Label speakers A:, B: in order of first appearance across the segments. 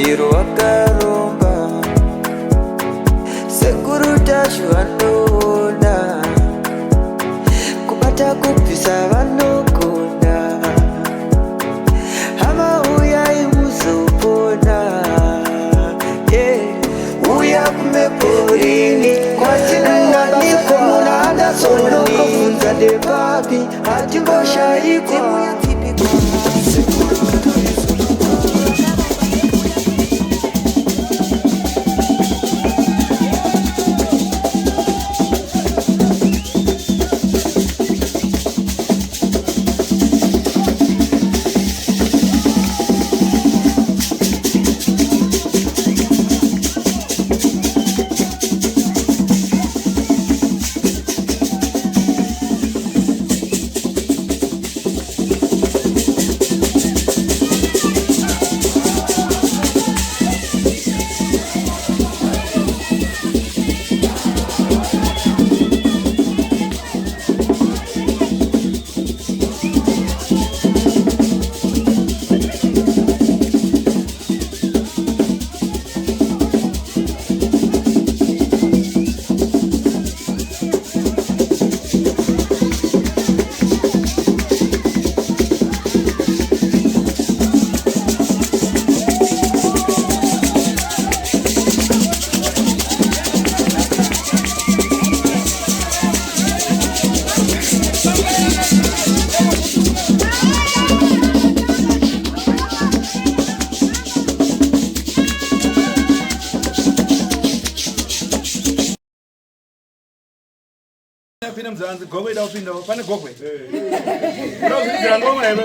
A: Chiro wakaromba sekuru tacho vanona kubata kupisa vanogona hama uyai muzopona uya kumeporini kwatinananikwa munada sonokofunza depapi hatimboshaikwa
B: Pina mzanzi gogwe da upinda pane gogwe ndozvira ngoma ero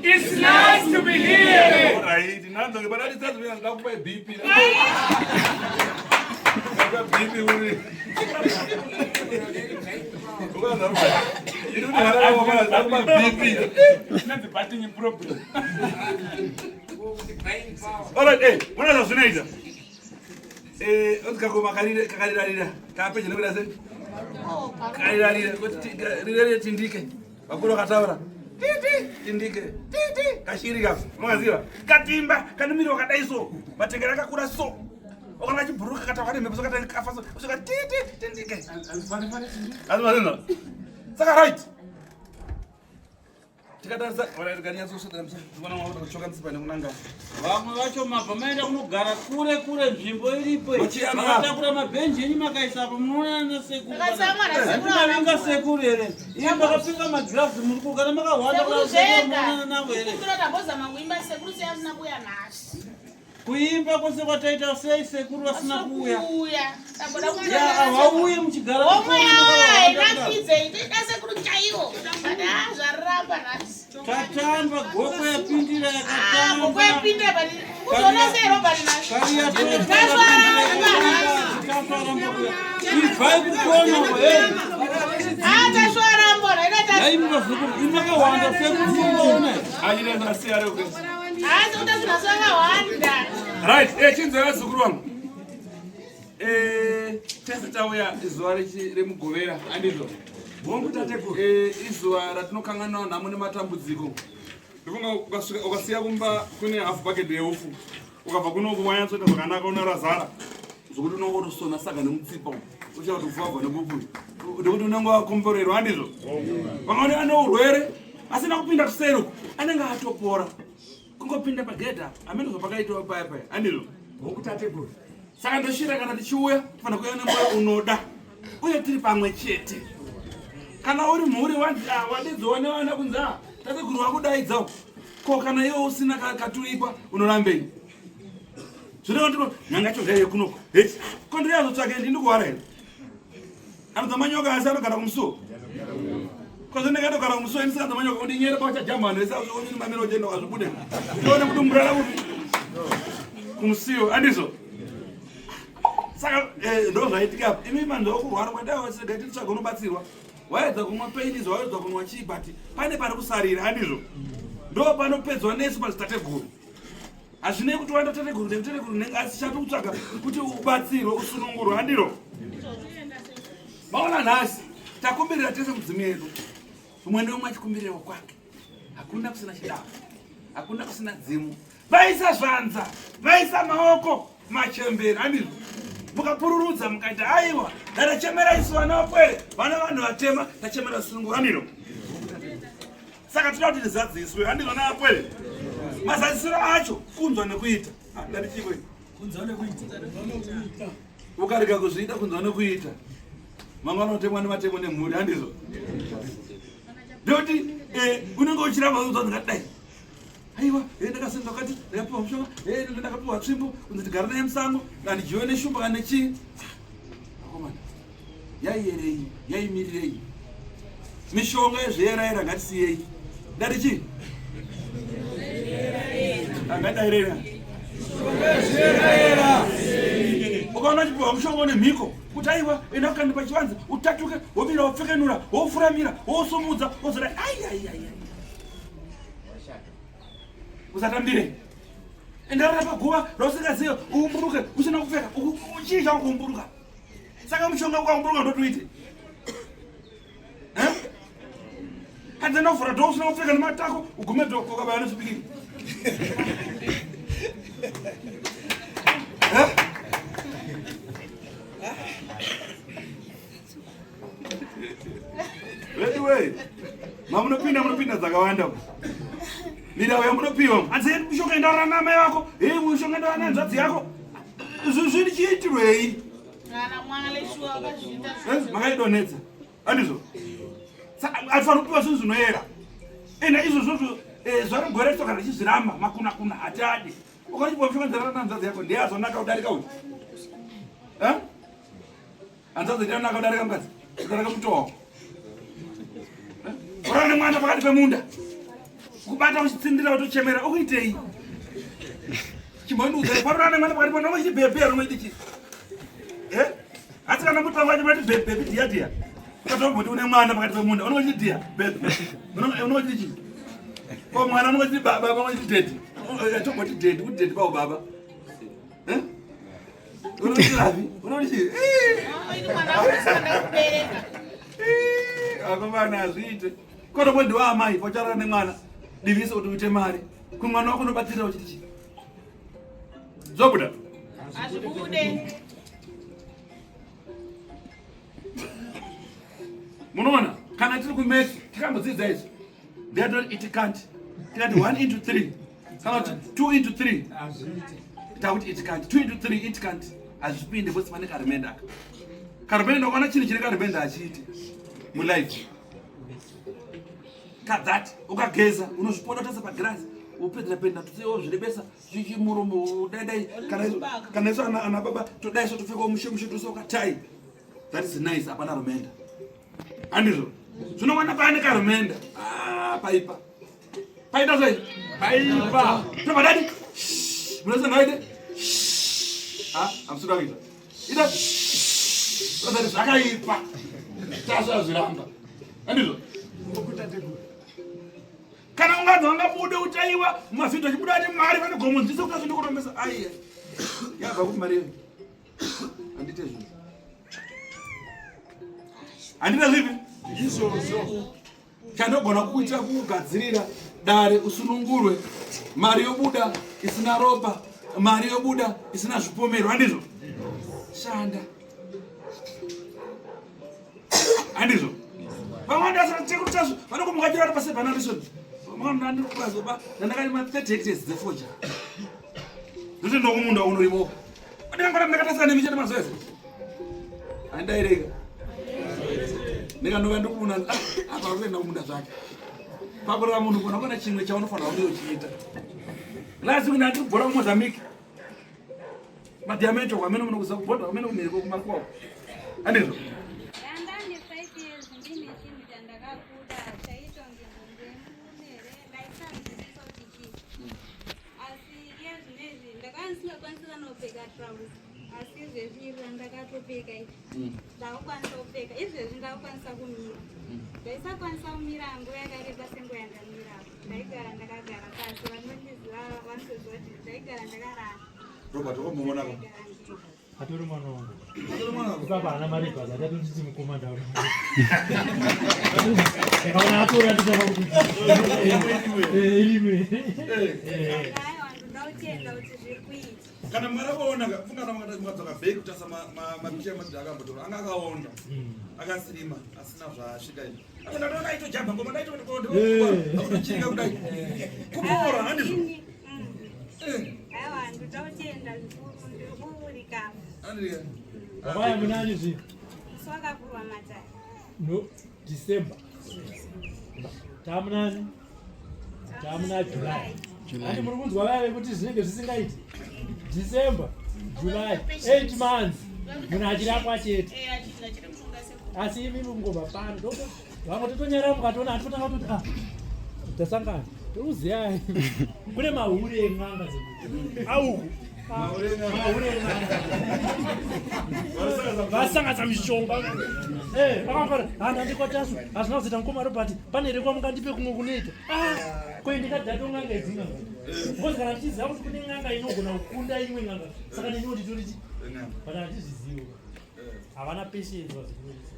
C: It's nice to be here.
B: All right, but I just we are not by BP. You don't have BP. Not the batting improper. All right, hey, what else is needed? Let's go Macarida. Carpet, you know what I said? Carida, Tindike. Bakuro Katawra. Tindike. Kashiriga. Mwaziwa. Katimba, kanumiro kadaiso. Bategeraka kura so. Okana chiburuka katawale mebuso kata kafaso. Usoka tindike. Azuma. Saka right. Tikadanza wanaregania so damsa. Zwana mwaona kuchoka msipa nemunanga.
D: Vamwe vacho mabva maenda kunogara kure nzvimbo iripo. Vatakura mabhenji enyu makaisa apo munoona nasekuru. Ndinga sekuru here. Iye makapfeka magirazi muri kugara makahwanda kunoona navo here.
E: Ndinotambozama kuimba sekuru seyasina kuuya nhasi.
D: Kuimba kwose kwataita sei sekuru vasina kuuya.
E: Havauyi
D: muchigara.
E: Rakidze ita sekuru chaiwo. Zvaramba nhasi.
D: Tatamba goko yapindira yakatamba.
E: Goko yapindira bali. Kuzoona sei Robert nhasi.
D: Kariya Ivai kukono wewe.
E: Tashwara mbona ina tashwara.
D: Yaimba sekuru imakawanda sekuru une.
B: Ajina nasi ari uke.
E: Utazunasanga wanda.
B: Right, chinzera sekuru wangu. Tesa tauya izuwa remugovera andizvo. Bongo tateku. Izuwa ratinokangana namo nematambudziko. Ndifunga ukasiya kumba kune half bucket yeufu. Ukabva kuno kuwanyatsota zvakanaka unorazara. Zvokuti unongotosona saka nemutsipa. Uchauti ufavha nebubu. Ndikuti unenge wakomborerwa andizvo. Vamwe ane urwere asina kupinda kuseri anenge atopora. Kungopinda pagedha amene zvapakaitwa paya andizvo. Bongo tateku. Saka ndoshira kana tichiuya tofana kuuya nemoyo unoda uye tiri pamwe chete. Kana uri mhuri wadedzowa nevana kunza tateguru wakudaidzawo ko kana iwe usina katuikwa unorambei zvinova ndiko nyangacho zvaiye kunoko ko ndiriyazotsvake ndinikuwara here anodzamanyoko asi anogara kumusuwo ko zvindingatogara kumusuwo indisikadzamanyoko undinyere pachajamhano esi azvioni mamiro uchenda wazvibude ndione kuti murara upi kumusiwo andizvo. Saka ndo zvaitika apo imi manzo okurwara kwadaosega titsvaga unobatsirwa waedza kumwa painizo waedza kunwa chii but pane pari kusarira andizvo ndo panopedzwa nesu madzitateguru. Hazvinei kuti wanda tateguru nekuteteguru nenge asichati kutsvaga kuti ubatsirwe usunungurwe handiro. Maona nhasi takumbirira tese mudzimi yedu. Umwe neumwe achikumbirira kwake. Hakuna kusina chidavo. Hakuna kusina dzimu. Vaisa zvanza, vaisa maoko, machembera handiro. Mukapururudza mukaita aiwa, ndachemera isu vana vapwere, vana vanhu vatema, tachemera sunungurwa handiro. Saka toda kuti tizadziswe handiro navapwere. Mazadzisiro acho kunzwa nekuita. Ndatichikwe. Kunzwa nekuita. Ukarega kuzviita kunzwa nekuita. Mangwana utemwa nematemo nemhuri handizvo. Ndoti unenge uchiramba uzwa ndakadai. Aiwa, ndakasenza wakati, ndakapiwa mushonga, ndakapiwa tsvimbo, kunzi tigara naye musango, ndandijiwe neshumba kana chii. Akomana. Yaiyerei, yaimirirei. Mishonga yezveyeraira ngatisiyei. Ndati chii? Angadairera. Ukaona chipiwa mushonga unemhiko, kuti aiwa, enda kukanda pachivanze, utatuke, womira, wopfekenura, wofuramira, wosumudza, wozodai. Ai. Usatambire. Endarara paguva rausingaziva uumburuke usina kupfeka uchizha kuumburuka. Saka mushonga ukaumburuka ndotuite. Hadzenda kuvhura dho usina kupfeka nematako ugume dhoko ukabaya nezvipikiri. Anyway, munopinda dzakawanda. Mirau yamunopiwa hanzi mushonga endarana namai vako mushonga endarana nenzvadzi yako zviri chiitirwei makaidonedza handizvo hatifanira kupiwa zvinhu zvinoyera ena izvozvozvo zvarogore toka richizviramba makuna hatadi ukachipiwa mushonga endarana nenzvadzi yako ndeyazonaka kudarika uyu hanzvadzi ndiyanaka kudarika mukadzi kudarika mutowa urana nemwana pakati pemunda kubata uchitsindira utochemera ukuitei chimbonduza parana mwana pakati pano uchibhebhera unoita chi asi kana mutanga achimati bhebhe diya ukatomboti une mwana pakati pemunda unochiti diya bhebhe unochiti chi ko mwana unochiti baba unochiti dedi tomboti dedi kuti dedi pao baba unochiti ravi unochiti akomana azviite kotombondiwa amai pocharana nemwana divisa kuti uite mari kumwana wako unobatsira uchiti chi zobuda
E: azvibude
B: munoona kana tiri kumesi tikambodzidza izvi ndeyatoti itikanti tikati 1 into 3 kana kuti 2 into 3 takuti itikanti 2 into 3 itikanti hazvipinde bose pane karemenda aka karemenda ukaona chinhu chine karemenda hachiiti mulife kadzati ukageza unozvipona tose pagirasi upedzera penda tusewo zvirebesa chichimuromo daidai kana iso ana baba todaiso topfekawo mushemushe tose ukatai that is nice apana rumenda handizvo zvinowana pane karumenda paipa paita sei paipa tobva dadi munosengaite amusuda kuita ita tozati zvakaipa tasazviramba handizvo kana ungadzi wangabude utaiwa mumavhidho achibuda ati mari vanogomunzisa kuti azvindikurombesa aiya yabva kuti mari yedu handite zvinhu handite zvipi izvozvo chandogona kuita kugadzirira dare usunungurwe mari yobuda isina ropa mari yobuda isina zvipomero handizvo shanda handizvo vamwe ndasatekuritazvo vanokumukachira ati pasepanarison ndandikurazoba ndandakaima 30 hectares dzefoja ndoti ndokumunda unorivoka ndikangora ndakatasika nemichete mazuva ese handaireka ndikandova ndikuna apa kuenda kumunda zvake pakurira munhu kuna kona chimwe chaunofanira kunge uchiita lasi kuna ndiri kubhora kumozambique madiamento kwamene munokuza kubhodha kwamene kumereko kumakwavo handizvo
F: Asizvezviro ndakatopfeka izvi ndakukwanisa kupfeka izvezvi ndakukwanisa kumira ndaisakwanisa kumira nguva yakareba senguva yandamirapo ndaigara ndakagara pasi vanondiziva vanotoziva kuti ndaigara ndakarara
B: Robert wamuona ko
G: atori mwana wangu baba ana mari basa atatu nditi mukomanda uri kana atora nditava kuti elimwe
F: ndautenda kuti zviri kuita
B: kana mwaraona funga kana mwakadzoka bheki kutasa mapicha madhaka mbotora anga akaonda akasirima asina zvasvika izvi akana ndaito jamba ngoma ndaito akutochika kudai kupora handizvo
F: aiwa ndautenda zvikuru ndiri kuurika
G: wakaya munani zvinhu
F: musi wakavhurwa matare
G: no December tamunani tamuna July andi muri kunzwa vave kuti zvinenge zvisingaiti December July 8 months munhu achirapwa chete asi imi mungobva pano vamwe totonyara mukatona atotanga kuti tasangana touziyai kune mahure en'anga auku vasangatsa mishonga vakangara handandikwachasu hazvina kuzita mukoma Robert pane rekwa mungandipe kumwe kunoita koindikadhato n'anga idzinga ngozi kana tichiziva kuti kune n'anga inogona kukunda imwe n'anga saka nenyoti toriti but handizvizivo havana patience vazvinoita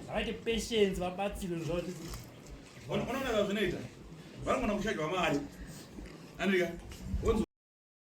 G: havaite patience vabatsirwe zvavo
B: unoona zvazvinoita vanogona kushajwa mari andika onzi